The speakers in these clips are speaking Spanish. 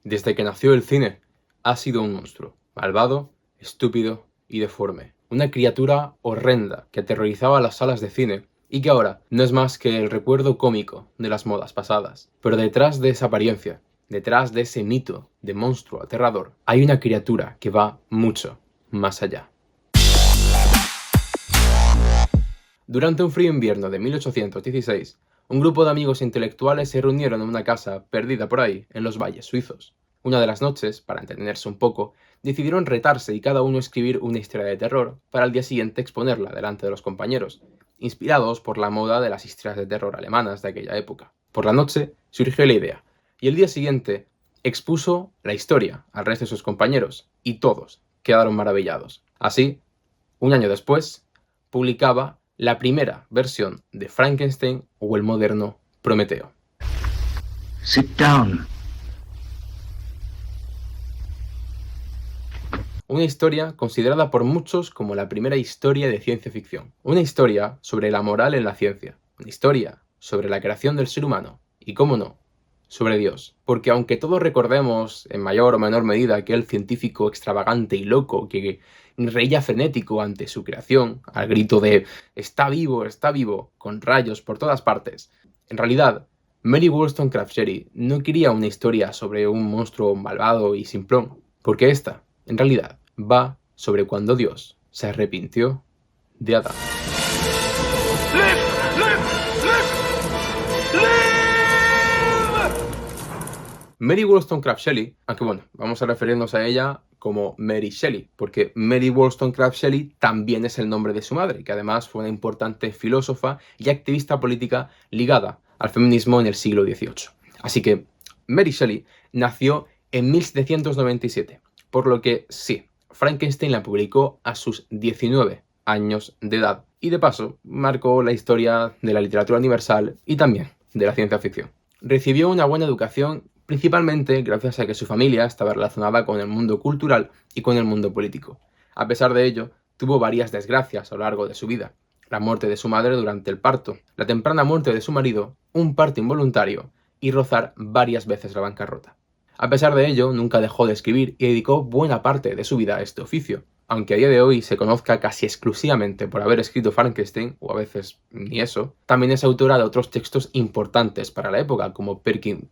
Desde que nació el cine, ha sido un monstruo, malvado, estúpido y deforme. Una criatura horrenda que aterrorizaba las salas de cine y que ahora no es más que el recuerdo cómico de las modas pasadas. Pero detrás de esa apariencia, detrás de ese mito de monstruo aterrador, hay una criatura que va mucho más allá. Durante un frío invierno de 1816, un grupo de amigos intelectuales se reunieron en una casa perdida por ahí, en los valles suizos. Una de las noches, para entretenerse un poco, decidieron retarse y cada uno escribir una historia de terror para al día siguiente exponerla delante de los compañeros, inspirados por la moda de las historias de terror alemanas de aquella época. Por la noche surgió la idea, y el día siguiente expuso la historia al resto de sus compañeros, y todos quedaron maravillados. Así, un año después, publicaba la primera versión de Frankenstein o el moderno Prometeo. Sit down. Una historia considerada por muchos como la primera historia de ciencia ficción. Una historia sobre la moral en la ciencia. Una historia sobre la creación del ser humano. Y, cómo no, sobre Dios. Porque aunque todos recordemos, en mayor o menor medida, aquel científico extravagante y loco que reía frenético ante su creación, al grito de está vivo, con rayos por todas partes. En realidad, Mary Wollstonecraft Shelley no quería una historia sobre un monstruo malvado y simplón, porque esta, en realidad, va sobre cuando Dios se arrepintió de Adán. Mary Wollstonecraft Shelley, aunque bueno, vamos a referirnos a ella como Mary Shelley, porque Mary Wollstonecraft Shelley también es el nombre de su madre, que además fue una importante filósofa y activista política ligada al feminismo en el siglo XVIII. Así que Mary Shelley nació en 1797, por lo que sí, Frankenstein la publicó a sus 19 años de edad, y de paso marcó la historia de la literatura universal y también de la ciencia ficción. Recibió una buena educación principalmente gracias a que su familia estaba relacionada con el mundo cultural y con el mundo político. A pesar de ello, tuvo varias desgracias a lo largo de su vida. La muerte de su madre durante el parto, la temprana muerte de su marido, un parto involuntario y rozar varias veces la bancarrota. A pesar de ello, nunca dejó de escribir y dedicó buena parte de su vida a este oficio, aunque a día de hoy se conozca casi exclusivamente por haber escrito Frankenstein, o a veces ni eso. También es autora de otros textos importantes para la época, como Perkin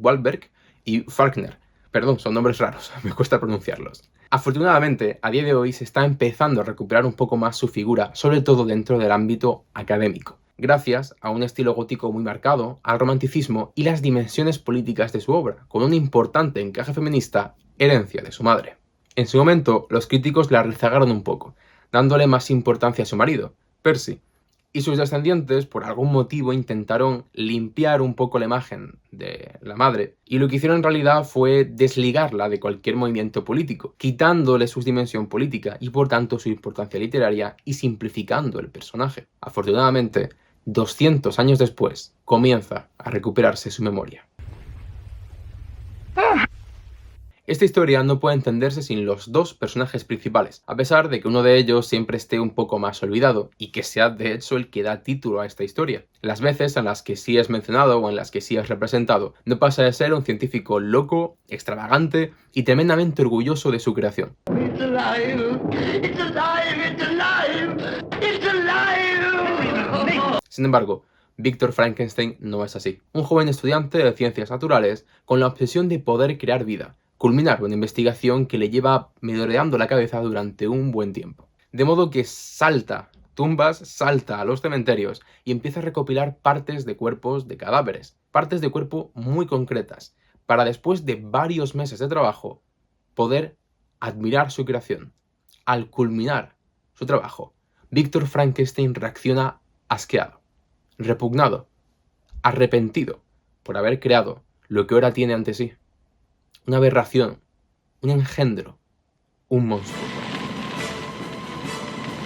Warbeck y Faulkner. Perdón, son nombres raros, me cuesta pronunciarlos. Afortunadamente, a día de hoy se está empezando a recuperar un poco más su figura, sobre todo dentro del ámbito académico, gracias a un estilo gótico muy marcado, al romanticismo y las dimensiones políticas de su obra, con un importante encaje feminista, herencia de su madre. En su momento, los críticos la rezagaron un poco, dándole más importancia a su marido, Percy, y sus descendientes, por algún motivo, intentaron limpiar un poco la imagen de la madre, y lo que hicieron en realidad fue desligarla de cualquier movimiento político, quitándole su dimensión política y por tanto su importancia literaria y simplificando el personaje. Afortunadamente, 200 años después, comienza a recuperarse su memoria. Esta historia no puede entenderse sin los dos personajes principales, a pesar de que uno de ellos siempre esté un poco más olvidado, y que sea de hecho el que da título a esta historia. Las veces en las que sí es mencionado o en las que sí es representado, no pasa de ser un científico loco, extravagante y tremendamente orgulloso de su creación. It's alive! It's alive! It's alive! It's alive! Sin embargo, Víctor Frankenstein no es así. Un joven estudiante de ciencias naturales con la obsesión de poder crear vida, culminar una investigación que le lleva merodeando la cabeza durante un buen tiempo. De modo que salta tumbas, salta a los cementerios y empieza a recopilar partes de cuerpos de cadáveres, partes de cuerpo muy concretas, para después de varios meses de trabajo poder admirar su creación. Al culminar su trabajo, Víctor Frankenstein reacciona asqueado, repugnado, arrepentido por haber creado lo que ahora tiene ante sí. Una aberración, un engendro, un monstruo.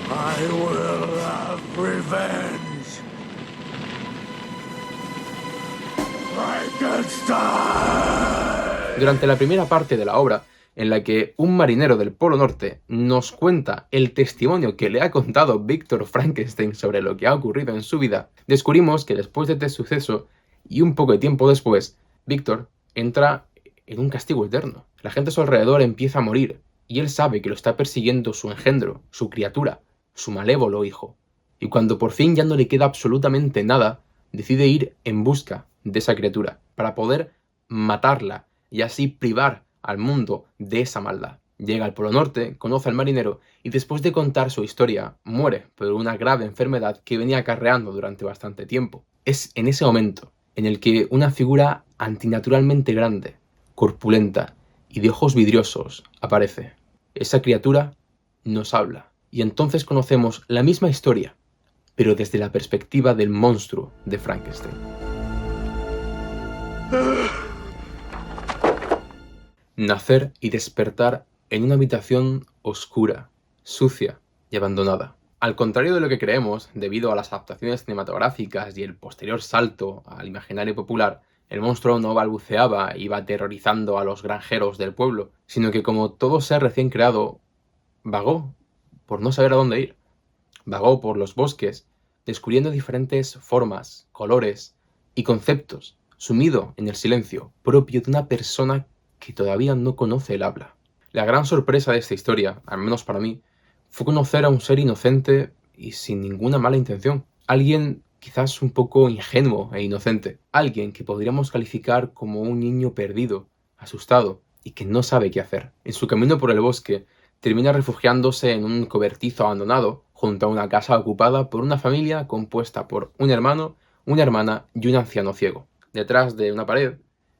I will have revenge. Frankenstein! Durante la primera parte de la obra, en la que un marinero del Polo Norte nos cuenta el testimonio que le ha contado Víctor Frankenstein sobre lo que ha ocurrido en su vida, descubrimos que después de este suceso y un poco de tiempo después, Víctor entra en un castigo eterno. La gente a su alrededor empieza a morir, y él sabe que lo está persiguiendo su engendro, su criatura, su malévolo hijo. Y cuando por fin ya no le queda absolutamente nada, decide ir en busca de esa criatura, para poder matarla y así privar al mundo de esa maldad. Llega al Polo Norte, conoce al marinero y después de contar su historia, muere por una grave enfermedad que venía acarreando durante bastante tiempo. Es en ese momento en el que una figura antinaturalmente grande, corpulenta y de ojos vidriosos aparece. Esa criatura nos habla y entonces conocemos la misma historia, pero desde la perspectiva del monstruo de Frankenstein. Nacer y despertar en una habitación oscura, sucia y abandonada. Al contrario de lo que creemos, debido a las adaptaciones cinematográficas y el posterior salto al imaginario popular, el monstruo no balbuceaba y iba aterrorizando a los granjeros del pueblo, sino que como todo ser recién creado, vagó por no saber a dónde ir. Vagó por los bosques, descubriendo diferentes formas, colores y conceptos, sumido en el silencio propio de una persona que todavía no conoce el habla. La gran sorpresa de esta historia, al menos para mí, fue conocer a un ser inocente y sin ninguna mala intención. Alguien quizás un poco ingenuo e inocente. Alguien que podríamos calificar como un niño perdido, asustado y que no sabe qué hacer. En su camino por el bosque, termina refugiándose en un cobertizo abandonado junto a una casa ocupada por una familia compuesta por un hermano, una hermana y un anciano ciego. Detrás de una pared,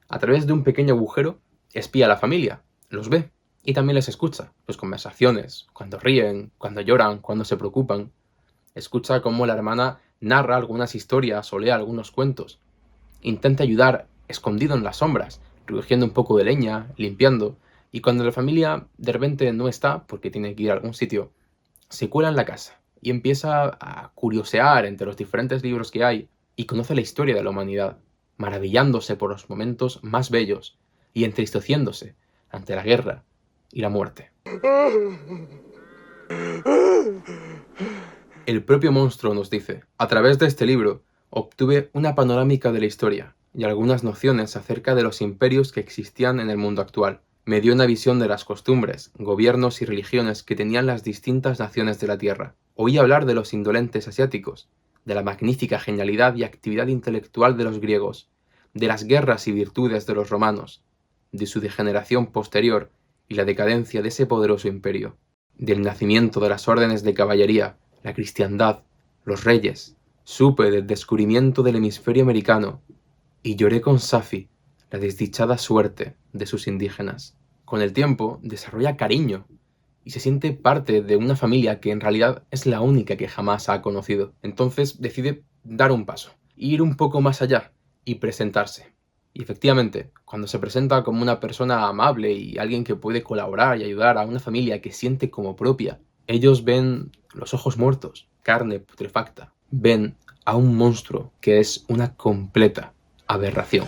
a través de un pequeño agujero, espía a la familia, los ve y también les escucha, sus conversaciones, cuando ríen, cuando lloran, cuando se preocupan. Escucha cómo la hermana narra algunas historias o lee algunos cuentos. Intenta ayudar escondido en las sombras, recogiendo un poco de leña, limpiando, y cuando la familia de repente no está, porque tiene que ir a algún sitio, se cuela en la casa y empieza a curiosear entre los diferentes libros que hay y conoce la historia de la humanidad, maravillándose por los momentos más bellos y entristeciéndose ante la guerra y la muerte. El propio monstruo nos dice: a través de este libro obtuve una panorámica de la historia y algunas nociones acerca de los imperios que existían en el mundo actual. Me dio una visión de las costumbres, gobiernos y religiones que tenían las distintas naciones de la Tierra. Oí hablar de los indolentes asiáticos, de la magnífica genialidad y actividad intelectual de los griegos, de las guerras y virtudes de los romanos, de su degeneración posterior y la decadencia de ese poderoso imperio, del nacimiento de las órdenes de caballería, la cristiandad, los reyes. Supe del descubrimiento del hemisferio americano y lloré con Safi la desdichada suerte de sus indígenas. Con el tiempo desarrolla cariño y se siente parte de una familia que en realidad es la única que jamás ha conocido. Entonces decide dar un paso, ir un poco más allá y presentarse. Y efectivamente, cuando se presenta como una persona amable y alguien que puede colaborar y ayudar a una familia que siente como propia, ellos ven los ojos muertos, carne putrefacta. Ven a un monstruo que es una completa aberración.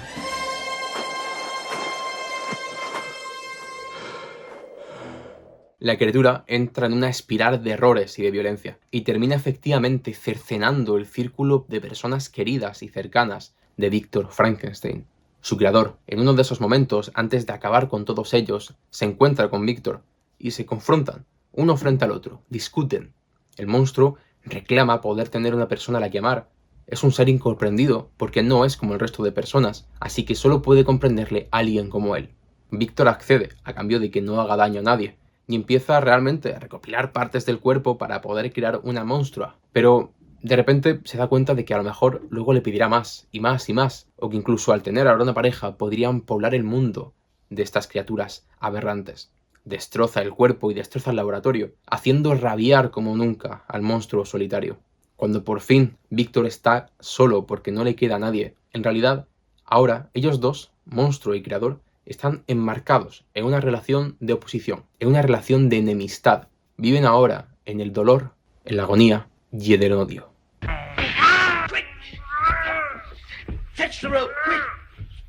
La criatura entra en una espiral de errores y de violencia, y termina efectivamente cercenando el círculo de personas queridas y cercanas de Víctor Frankenstein, su creador. En uno de esos momentos, antes de acabar con todos ellos, se encuentra con Víctor y se confrontan, uno frente al otro, discuten. El monstruo reclama poder tener una persona a la que amar. Es un ser incomprendido porque no es como el resto de personas, así que solo puede comprenderle a alguien como él. Víctor accede a cambio de que no haga daño a nadie, y empieza realmente a recopilar partes del cuerpo para poder crear una monstrua. Pero de repente se da cuenta de que a lo mejor luego le pedirá más y más y más, o que incluso al tener ahora una pareja podrían poblar el mundo de estas criaturas aberrantes. Destroza el cuerpo y destroza el laboratorio, haciendo rabiar como nunca al monstruo solitario. Cuando por fin Víctor está solo porque no le queda a nadie, en realidad, ahora ellos dos, monstruo y creador, están enmarcados en una relación de oposición, en una relación de enemistad. Viven ahora en el dolor, en la agonía y en el odio.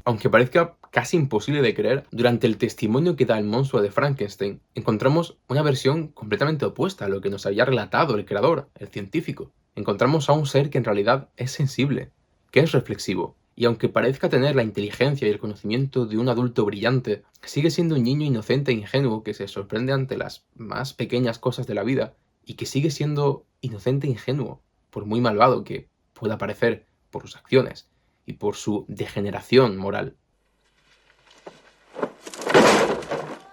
Aunque parezca casi imposible de creer, durante el testimonio que da el monstruo de Frankenstein, encontramos una versión completamente opuesta a lo que nos había relatado el creador, el científico. Encontramos a un ser que en realidad es sensible, que es reflexivo Y aunque parezca tener la inteligencia y el conocimiento de un adulto brillante, sigue siendo un niño inocente e ingenuo que se sorprende ante las más pequeñas cosas de la vida y que sigue siendo inocente e ingenuo, por muy malvado que pueda parecer por sus acciones y por su degeneración moral.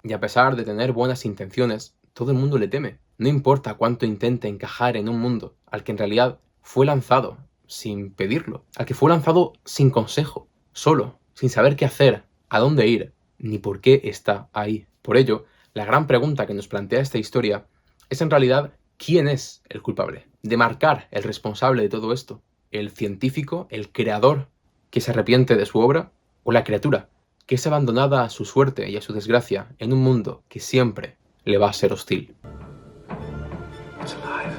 Y a pesar de tener buenas intenciones, todo el mundo le teme. No importa cuánto intente encajar en un mundo al que en realidad fue lanzado sin pedirlo, al que fue lanzado sin consejo, solo, sin saber qué hacer, a dónde ir, ni por qué está ahí. Por ello, la gran pregunta que nos plantea esta historia es en realidad ¿quién es el culpable? De marcar el responsable de todo esto, ¿el científico, el creador que se arrepiente de su obra, o la criatura que es abandonada a su suerte y a su desgracia en un mundo que siempre le va a ser hostil? It's alive.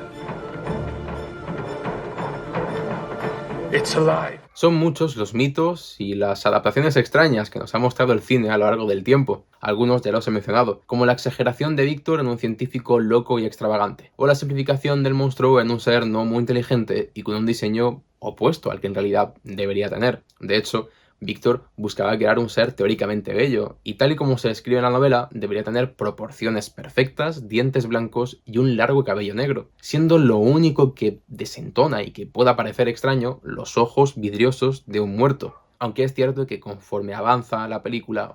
It's alive. Son muchos los mitos y las adaptaciones extrañas que nos ha mostrado el cine a lo largo del tiempo. Algunos ya los he mencionado, como la exageración de Víctor en un científico loco y extravagante, o la simplificación del monstruo en un ser no muy inteligente y con un diseño opuesto al que en realidad debería tener. De hecho, Víctor buscaba crear un ser teóricamente bello, y tal y como se describe en la novela, debería tener proporciones perfectas, dientes blancos y un largo cabello negro, siendo lo único que desentona y que pueda parecer extraño los ojos vidriosos de un muerto. Aunque es cierto que conforme avanza la película,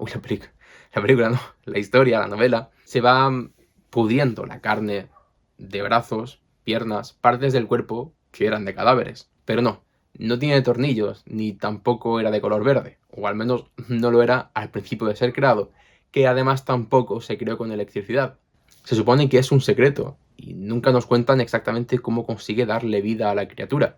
la historia, la novela, se va pudriendo la carne de brazos, piernas, partes del cuerpo que eran de cadáveres. Pero no tiene tornillos, ni tampoco era de color verde, o al menos no lo era al principio de ser creado, que además tampoco se creó con electricidad. Se supone que es un secreto, y nunca nos cuentan exactamente cómo consigue darle vida a la criatura.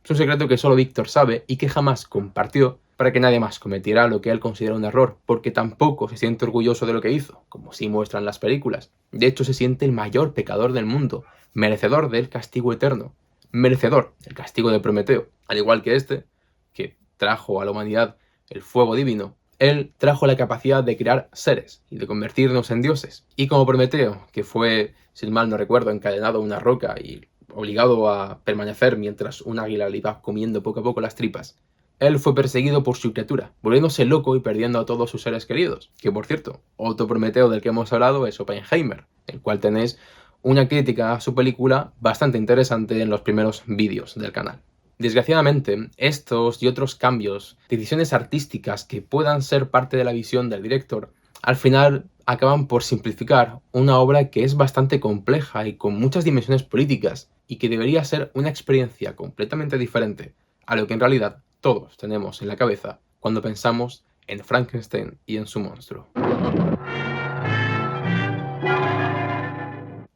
Es un secreto que solo Víctor sabe y que jamás compartió para que nadie más cometiera lo que él considera un error, porque tampoco se siente orgulloso de lo que hizo, como sí muestran las películas. De hecho, se siente el mayor pecador del mundo, merecedor del castigo eterno, merecedor del castigo de Prometeo. Al igual que este, que trajo a la humanidad el fuego divino, él trajo la capacidad de crear seres y de convertirnos en dioses. Y como Prometeo, que fue, si mal no recuerdo, encadenado a una roca y obligado a permanecer mientras un águila le iba comiendo poco a poco las tripas, él fue perseguido por su criatura, volviéndose loco y perdiendo a todos sus seres queridos. Que por cierto, otro Prometeo del que hemos hablado es Oppenheimer, el cual tenéis una crítica a su película bastante interesante en los primeros vídeos del canal. Desgraciadamente, estos y otros cambios, decisiones artísticas que puedan ser parte de la visión del director, al final acaban por simplificar una obra que es bastante compleja y con muchas dimensiones políticas, y que debería ser una experiencia completamente diferente a lo que en realidad todos tenemos en la cabeza cuando pensamos en Frankenstein y en su monstruo.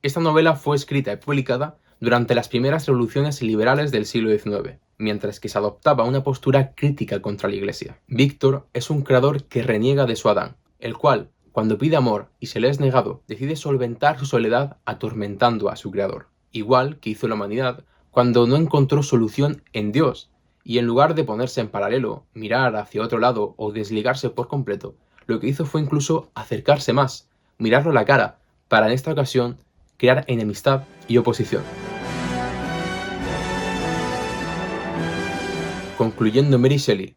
Esta novela fue escrita y publicada durante las primeras revoluciones liberales del siglo XIX, mientras que se adoptaba una postura crítica contra la Iglesia. Víctor es un creador que reniega de su Adán, el cual, cuando pide amor y se le es negado, decide solventar su soledad atormentando a su creador, igual que hizo la humanidad cuando no encontró solución en Dios, y en lugar de ponerse en paralelo, mirar hacia otro lado o desligarse por completo, lo que hizo fue incluso acercarse más, mirarlo a la cara, para en esta ocasión crear enemistad y oposición. Concluyendo Mary Shelley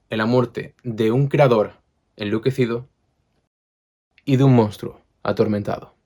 en la muerte de un creador enloquecido y de un monstruo atormentado.